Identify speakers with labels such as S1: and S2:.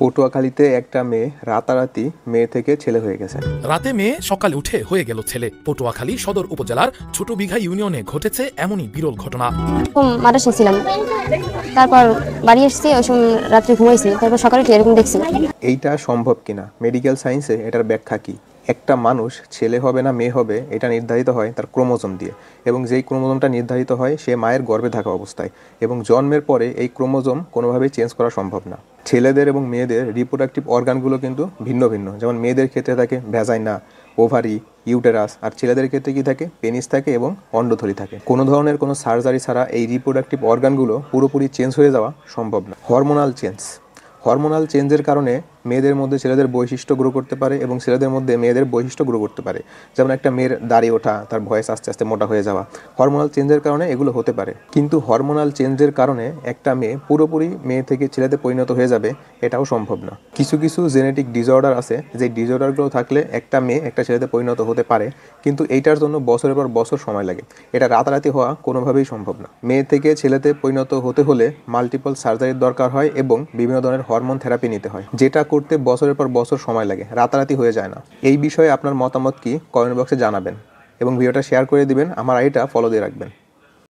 S1: পটুয়াখালীতে একটা মেয়ে রাতারাতি মেয়ে থেকে ছেলে হয়ে গেছে।
S2: রাতে মেয়ে সকালে উঠে হয়ে গেল ছেলে। পটুয়াখালী সদর উপজেলার ছোট বিঘা ইউনিয়নে ঘটেছে এমনই বিরল ঘটনা।
S3: মাদ্রাসা ছিলাম, তারপর বাড়ি এসেছি, ওই সময় রাত্রে ঘুমাইছি, তারপর সকালে এরকম দেখছি।
S1: এইটা সম্ভব কিনা, মেডিকেল সায়েন্সে এটার ব্যাখ্যা কি? একটা মানুষ ছেলে হবে না মেয়ে হবে এটা নির্ধারিত হয় তার ক্রোমোজোম দিয়ে, এবং যেই ক্রোমোজোমটা নির্ধারিত হয় সে মায়ের গর্ভে থাকা অবস্থায়, এবং জন্মের পরে এই ক্রোমোজোম কোনোভাবেই চেঞ্জ করা সম্ভব না। ছেলেদের এবং মেয়েদের রিপ্রোডাক্টিভ অর্গানগুলো কিন্তু ভিন্ন ভিন্ন। যেমন মেয়েদের ক্ষেত্রে থাকে ভ্যাজাইনা, ওভারি, ইউটেরাস, আর ছেলেদের ক্ষেত্রে কি থাকে, পেনিস থাকে এবং অন্ডথলি থাকে। কোনো ধরনের কোনো সার্জারি ছাড়া এই রিপ্রোডাক্টিভ অর্গানগুলো পুরোপুরি চেঞ্জ হয়ে যাওয়া সম্ভব না। হরমোনাল চেঞ্জের কারণে মেয়েদের মধ্যে ছেলেদের বৈশিষ্ট্য গ্রো করতে পারে এবং ছেলেদের মধ্যে মেয়েদের বৈশিষ্ট্য গ্রো করতে পারে। যেমন একটা মেয়ের দাড়ি ওঠা, তার ভয়েস আস্তে আস্তে মোটা হয়ে যাওয়া, হরমোনাল চেঞ্জের কারণে এগুলো হতে পারে। কিন্তু হরমোনাল চেঞ্জের কারণে একটা মেয়ে পুরোপুরি মেয়ে থেকে ছেলেতে পরিণত হয়ে যাবে এটাও সম্ভব না। কিছু কিছু জেনেটিক ডিসঅর্ডার আছে, যে ডিসঅর্ডারগুলো থাকলে একটা মেয়ে একটা ছেলেতে পরিণত হতে পারে, কিন্তু এইটার জন্য বছরের পর বছর সময় লাগে। এটা রাতারাতি হওয়া কোনোভাবেই সম্ভব না। মেয়ে থেকে ছেলেতে পরিণত হতে হলে মাল্টিপল সার্জারির দরকার হয় এবং বিভিন্ন ধরনের হরমোন থেরাপি নিতে হয়, যেটা করতে বছরের পর বছর সময় লাগে, রাতারাতি হয়ে যায় না। এই বিষয়ে আপনার মতামত কি কমেন্ট বক্সে জানাবেন এবং ভিডিওটা শেয়ার করে দিবেন। আমার আইডিটা ফলো দিয়ে রাখবেন।